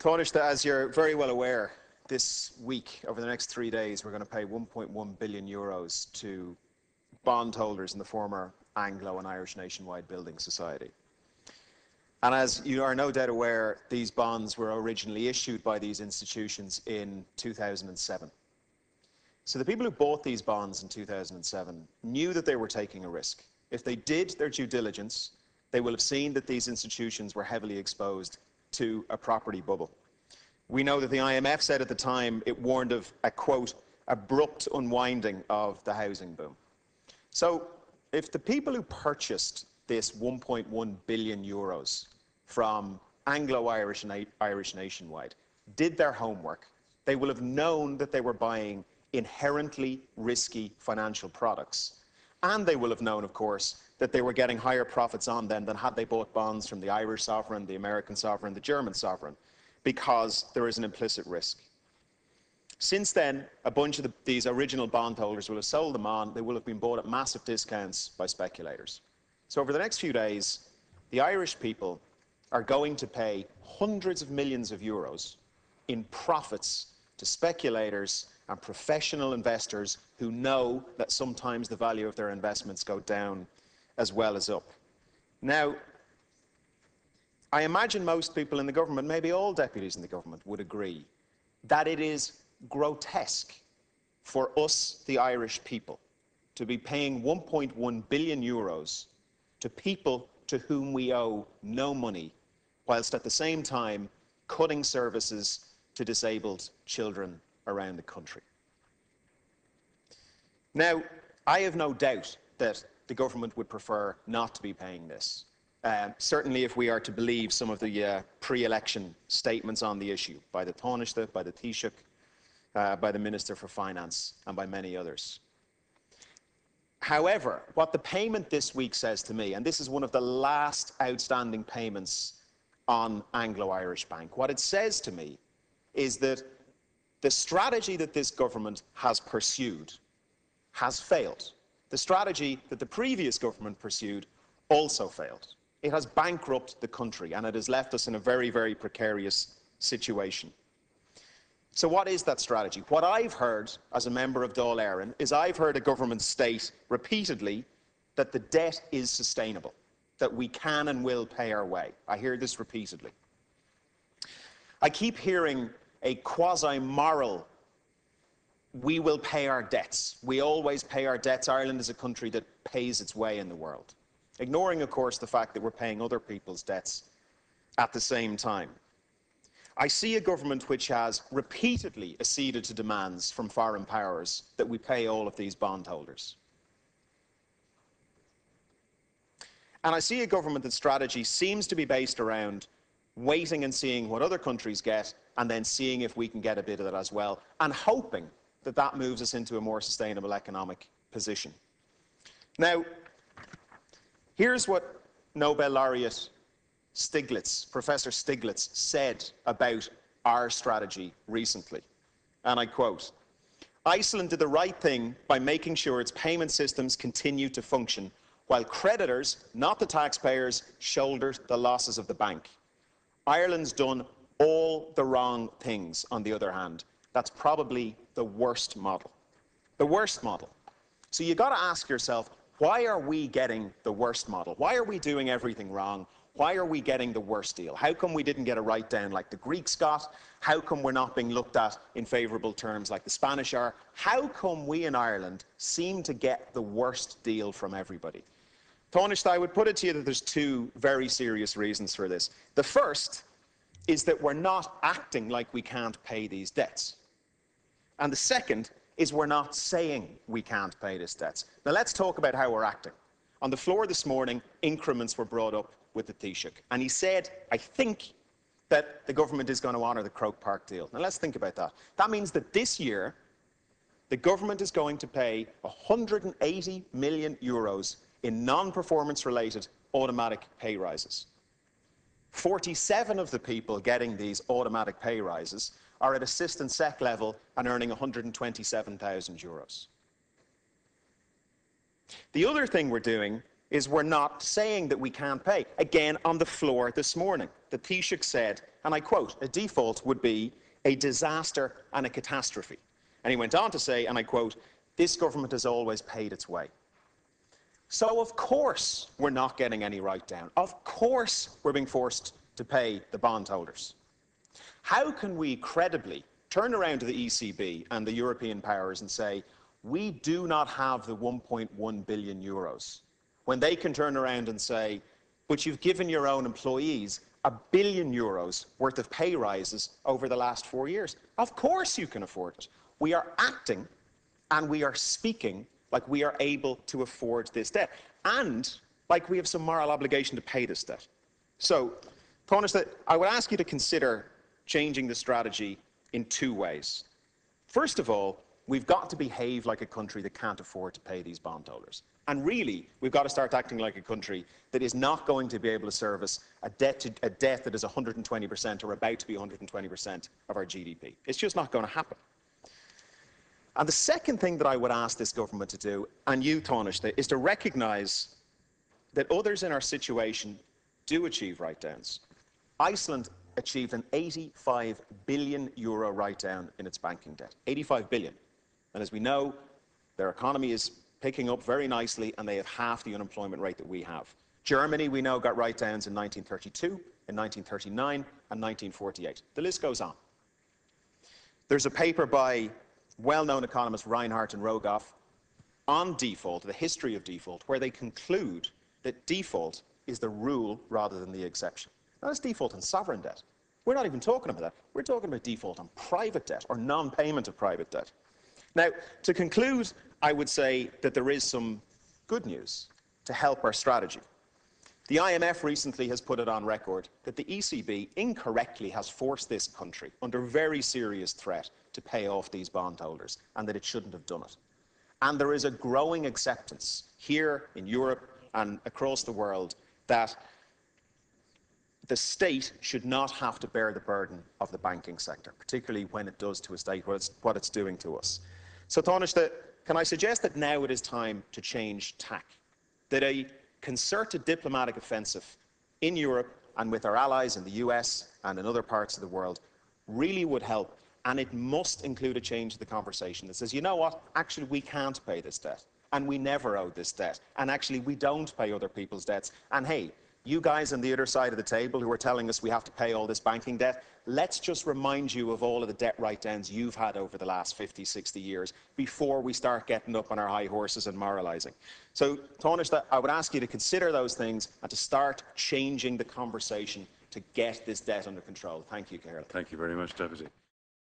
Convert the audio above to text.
Taoiseach, as you're very well aware, this week, over the next 3 days, we're going to pay 1.1 billion euros to bondholders in the former Anglo and Irish Nationwide Building Society. And as you are no doubt aware, these bonds were originally issued by these institutions in 2007. So the people who bought these bonds in 2007 knew that they were taking a risk. If they did their due diligence, they will have seen that these institutions were heavily exposed to a property bubble. We know that the IMF said at the time it warned of a, quote, abrupt unwinding of the housing boom. So if the people who purchased this 1.1 billion euros from Anglo-Irish and Irish Nationwide did their homework, they will have known that they were buying inherently risky financial products. And they will have known, of course, that they were getting higher profits on them than had they bought bonds from the Irish sovereign, the American sovereign, the German sovereign, because there is an implicit risk. Since then, a bunch of these original bondholders will have sold them on. They will have been bought at massive discounts by speculators. So over the next few days, the Irish people are going to pay hundreds of millions of euros in profits to speculators and professional investors who know that sometimes the value of their investments go down as well as up. Now, I imagine most people in the government, maybe all deputies in the government, would agree that it is grotesque for us, the Irish people, to be paying 1.1 billion euros to people to whom we owe no money, whilst at the same time cutting services to disabled children around the country. Now, I have no doubt that the government would prefer not to be paying this. Certainly if we are to believe some of the pre-election statements on the issue by the Taoiseach, by the Taoiseach, by the Minister for Finance and by many others. However, what the payment this week says to me, and this is one of the last outstanding payments on Anglo-Irish Bank, what it says to me is that the strategy that this government has pursued has failed. The strategy that the previous government pursued also failed. It has bankrupted the country and it has left us in a very, very precarious situation. So what is that strategy? What I've heard as a member of Dáil Éireann is I've heard a government state repeatedly that the debt is sustainable, that we can and will pay our way. I hear this repeatedly. I keep hearing a quasi-moral, we will pay our debts. We always pay our debts. Ireland is a country that pays its way in the world. Ignoring, of course, the fact that we're paying other people's debts at the same time. I see a government which has repeatedly acceded to demands from foreign powers that we pay all of these bondholders. And I see a government that's strategy seems to be based around waiting and seeing what other countries get and then seeing if we can get a bit of it as well, and hoping that that moves us into a more sustainable economic position. Now, here's what Nobel laureate Stiglitz, Professor Stiglitz, said about our strategy recently, and I quote, "Iceland did the right thing by making sure its payment systems continue to function, while creditors, not the taxpayers, shouldered the losses of the bank. Ireland's done all the wrong things, on the other hand. That's probably the worst model." The worst model. So you've got to ask yourself, why are we getting the worst model? Why are we doing everything wrong? Why are we getting the worst deal? How come we didn't get a write-down like the Greeks got? How come we're not being looked at in favourable terms like the Spanish are? How come we in Ireland seem to get the worst deal from everybody? Taoiseach, I would put it to you that there's two very serious reasons for this. The first is that we're not acting like we can't pay these debts. And the second is we're not saying we can't pay these debts. Now let's talk about how we're acting. On the floor this morning, increments were brought up with the Taoiseach, and he said, I think, that the government is going to honour the Croke Park deal. Now let's think about that. That means that this year, the government is going to pay 180 million euros in non-performance related automatic pay rises. 47 of the people getting these automatic pay rises are at assistant sec level and earning 127,000 euros. The other thing we're doing is we're not saying that we can't pay. Again, on the floor this morning, the Taoiseach said, and I quote, a default would be a disaster and a catastrophe. And he went on to say, and I quote, this government has always paid its way. So of course we're not getting any write-down. Of course we're being forced to pay the bondholders. How can we credibly turn around to the ECB and the European powers and say, we do not have the 1.1 billion euros, when they can turn around and say, but you've given your own employees €1 billion worth of pay rises over the last 4 years? Of course you can afford it. We are acting and we are speaking like we are able to afford this debt, and like we have some moral obligation to pay this debt. So, Taoiseach, I would ask you to consider changing the strategy in 2 ways. First of all, we've got to behave like a country that can't afford to pay these bondholders. And really, we've got to start acting like a country that is not going to be able to service a debt that is 120% or about to be 120% of our GDP. It's just not going to happen. And the second thing that I would ask this government to do, and you, Taoiseach, is to recognise that others in our situation do achieve write-downs. Iceland achieved an €85 billion write-down in its banking debt. 85 billion. And as we know, their economy is picking up very nicely, and they have half the unemployment rate that we have. Germany, we know, got write-downs in 1932, in 1939, and 1948. The list goes on. There's a paper by well-known economists Reinhardt and Rogoff on default, the history of default, where they conclude that default is the rule rather than the exception. Now, that's default on sovereign debt. We're not even talking about that. We're talking about default on private debt or non-payment of private debt. Now, to conclude, I would say that there is some good news to help our strategy. The IMF recently has put it on record that the ECB incorrectly has forced this country under very serious threat to pay off these bondholders, and that it shouldn't have done it. And there is a growing acceptance here in Europe and across the world that the state should not have to bear the burden of the banking sector, particularly when it does to a state what it's doing to us. So, Taoiseach, can I suggest that now it is time to change tack? That a concerted diplomatic offensive in Europe and with our allies in the US and in other parts of the world really would help, and it must include a change to the conversation that says, you know what, actually we can't pay this debt, and we never owed this debt, and actually we don't pay other people's debts, and hey, you guys on the other side of the table who are telling us we have to pay all this banking debt, let's just remind you of all of the debt write-downs you've had over the last 50, 60 years before we start getting up on our high horses and moralising. So, Taoiseach, I would ask you to consider those things and to start changing the conversation to get this debt under control. Thank you, Caroline. Thank you very much, Deputy.